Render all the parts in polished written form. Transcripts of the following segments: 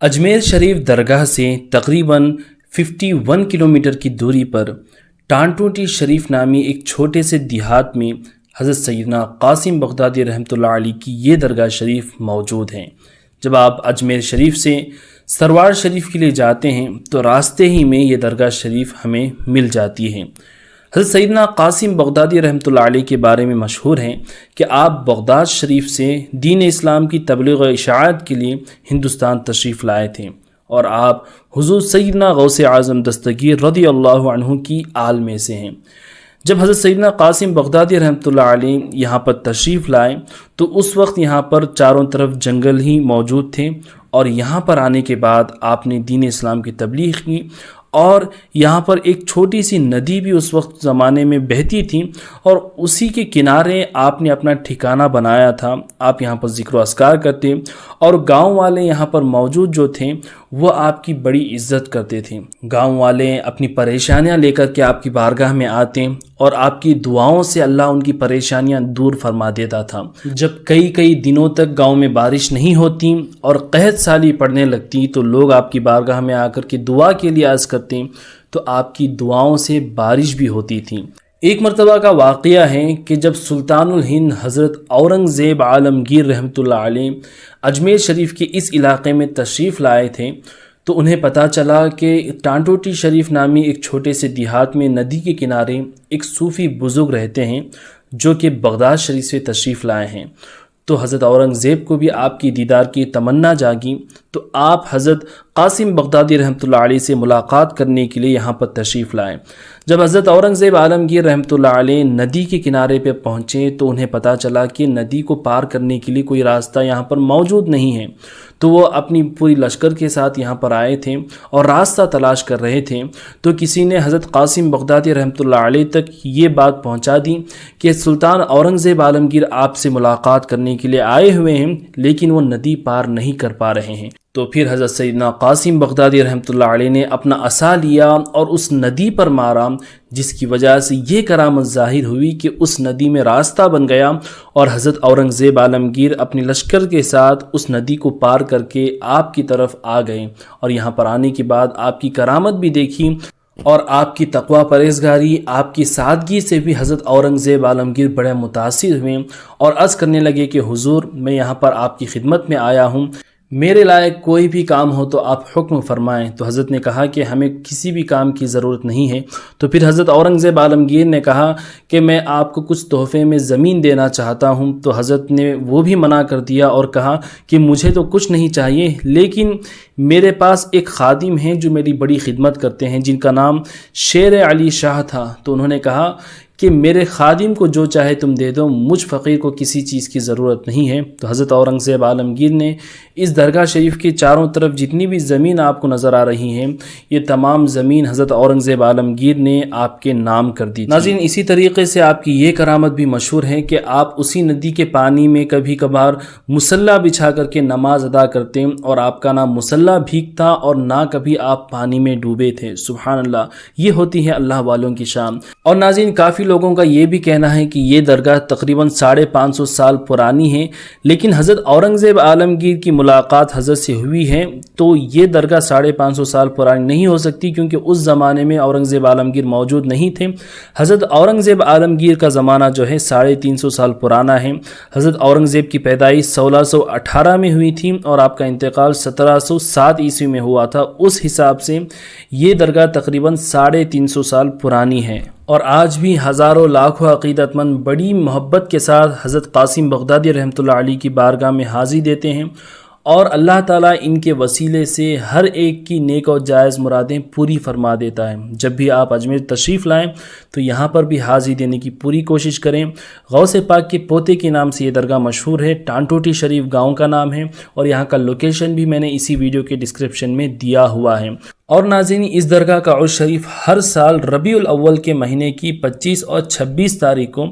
اجمیر شریف درگاہ سے تقریباً 51 کلومیٹر کی دوری پر ٹانٹوٹی شریف نامی ایک چھوٹے سے دیہات میں حضرت سیدنا قاسم بغدادی رحمۃ اللہ علیہ کی یہ درگاہ شریف موجود ہیں۔ جب آپ اجمیر شریف سے سروار شریف کے لیے جاتے ہیں تو راستے ہی میں یہ درگاہ شریف ہمیں مل جاتی ہے۔ حضرت سیدنا قاسم بغدادی رحمۃ اللہ علیہ کے بارے میں مشہور ہیں کہ آپ بغداد شریف سے دین اسلام کی تبلیغ و اشاعت کے لیے ہندوستان تشریف لائے تھے، اور آپ حضور سیدنا غوث اعظم دستگیر رضی اللہ عنہ کی آل میں سے ہیں۔ جب حضرت سیدنا قاسم بغدادی رحمۃ اللہ علیہ یہاں پر تشریف لائے تو اس وقت یہاں پر چاروں طرف جنگل ہی موجود تھے، اور یہاں پر آنے کے بعد آپ نے دین اسلام کی تبلیغ کی، اور یہاں پر ایک چھوٹی سی ندی بھی اس وقت زمانے میں بہتی تھی، اور اسی کے کنارے آپ نے اپنا ٹھکانہ بنایا تھا۔ آپ یہاں پر ذکر و اذکار کرتے، اور گاؤں والے یہاں پر موجود جو تھے وہ آپ کی بڑی عزت کرتے تھے۔ گاؤں والے اپنی پریشانیاں لے کر کے آپ کی بارگاہ میں آتے، اور آپ کی دعاؤں سے اللہ ان کی پریشانیاں دور فرما دیتا تھا۔ جب کئی دنوں تک گاؤں میں بارش نہیں ہوتی اور قحط سالی پڑنے لگتی تو لوگ آپ کی بارگاہ میں آ کر کے دعا کے لیے عرض کرتے، تو آپ کی دعاؤں سے بارش بھی ہوتی تھی۔ ایک مرتبہ کا واقعہ ہے کہ جب سلطان الہند حضرت اورنگزیب عالمگیر رحمۃ اللہ علیہ اجمیر شریف کے اس علاقے میں تشریف لائے تھے تو انہیں پتہ چلا کہ ٹانٹوٹی شریف نامی ایک چھوٹے سے دیہات میں ندی کے کنارے ایک صوفی بزرگ رہتے ہیں جو کہ بغداد شریف سے تشریف لائے ہیں۔ تو حضرت اورنگزیب کو بھی آپ کی دیدار کی تمنا جاگی، تو آپ حضرت قاسم بغدادی رحمۃ اللہ علیہ سے ملاقات کرنے کے لیے یہاں پر تشریف لائے۔ جب حضرت اورنگزیب عالمگیر رحمۃ اللہ علیہ ندی کے کنارے پہ پہنچے تو انہیں پتہ چلا کہ ندی کو پار کرنے کے لیے کوئی راستہ یہاں پر موجود نہیں ہے، تو وہ اپنی پوری لشکر کے ساتھ یہاں پر آئے تھے اور راستہ تلاش کر رہے تھے، تو کسی نے حضرت قاسم بغدادی رحمۃ اللہ علیہ تک یہ بات پہنچا دی کہ سلطان اورنگزیب عالمگیر آپ سے ملاقات کرنے کے لیے آئے ہوئے ہیں لیکن وہ ندی پار نہیں کر پا رہے ہیں۔ تو پھر حضرت سیدنا قاسم بغدادی رحمۃ اللہ علیہ نے اپنا عصا لیا اور اس ندی پر مارا، جس کی وجہ سے یہ کرامت ظاہر ہوئی کہ اس ندی میں راستہ بن گیا، اور حضرت اورنگزیب عالمگیر اپنے لشکر کے ساتھ اس ندی کو پار کر کے آپ کی طرف آ گئے، اور یہاں پر آنے کے بعد آپ کی کرامت بھی دیکھی، اور آپ کی تقوی پرہیزگاری، آپ کی سادگی سے بھی حضرت اورنگزیب عالمگیر بڑے متاثر ہوئے اور عرض کرنے لگے کہ حضور، میں یہاں پر آپ کی خدمت میں آیا ہوں، میرے لائق کوئی بھی کام ہو تو آپ حکم فرمائیں۔ تو حضرت نے کہا کہ ہمیں کسی بھی کام کی ضرورت نہیں ہے۔ تو پھر حضرت اورنگزیب عالمگیر نے کہا کہ میں آپ کو کچھ تحفے میں زمین دینا چاہتا ہوں، تو حضرت نے وہ بھی منع کر دیا اور کہا کہ مجھے تو کچھ نہیں چاہیے، لیکن میرے پاس ایک خادم ہیں جو میری بڑی خدمت کرتے ہیں جن کا نام شیر علی شاہ تھا۔ تو انہوں نے کہا کہ میرے خادم کو جو چاہے تم دے دو، مجھ فقیر کو کسی چیز کی ضرورت نہیں ہے۔ تو حضرت اورنگزیب عالمگیر نے اس درگاہ شریف کے چاروں طرف جتنی بھی زمین آپ کو نظر آ رہی ہیں، یہ تمام زمین حضرت اورنگزیب عالمگیر نے آپ کے نام کر دی۔ ناظرین، اسی طریقے سے آپ کی یہ کرامت بھی مشہور ہے کہ آپ اسی ندی کے پانی میں کبھی کبھار مصلی بچھا کر کے نماز ادا کرتے، اور آپ کا نہ مصلی بھیگتا اور نہ کبھی آپ پانی میں ڈوبے تھے۔ سبحان اللہ، یہ ہوتی ہے اللہ والوں کی شان۔ اور ناظرین، کافی لوگوں کا یہ بھی کہنا ہے کہ یہ درگاہ تقریباً 550 سال پرانی ہے، لیکن حضرت اورنگزیب عالمگیر کی ملاقات حضرت سے ہوئی ہے تو یہ درگاہ 550 سال پرانی نہیں ہو سکتی، کیونکہ اس زمانے میں اورنگزیب عالمگیر موجود نہیں تھے۔ حضرت اورنگزیب عالمگیر کا زمانہ جو ہے 350 سال پرانا ہے۔ حضرت اورنگزیب کی پیدائش 1618 میں ہوئی تھی اور آپ کا انتقال 1707 عیسوی میں ہوا تھا۔ اس حساب سے یہ درگاہ تقریباً 350 سال پرانی ہے، اور آج بھی ہزاروں لاکھوں عقیدت مند بڑی محبت کے ساتھ حضرت قاسم بغدادی رحمۃ اللہ علیہ کی بارگاہ میں حاضری دیتے ہیں، اور اللہ تعالیٰ ان کے وسیلے سے ہر ایک کی نیک اور جائز مرادیں پوری فرما دیتا ہے۔ جب بھی آپ اجمیر تشریف لائیں تو یہاں پر بھی حاضری دینے کی پوری کوشش کریں۔ غوث پاک کے پوتے کے نام سے یہ درگاہ مشہور ہے، ٹانٹوٹی شریف گاؤں کا نام ہے، اور یہاں کا لوکیشن بھی میں نے اسی ویڈیو کے ڈسکرپشن میں دیا ہوا ہے۔ اور ناظرین، اس درگاہ کا عرس شریف ہر سال ربیع الاول کے مہینے کی 25 اور 26 تاریخ کو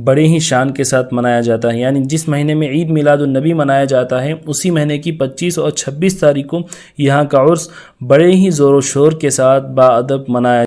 بڑے ہی شان کے ساتھ منایا جاتا ہے، یعنی جس مہینے میں عید میلاد النبی منایا جاتا ہے اسی مہینے کی 25 اور 26 تاریخ کو یہاں کا عرس بڑے ہی زور و شور کے ساتھ با ادب منایا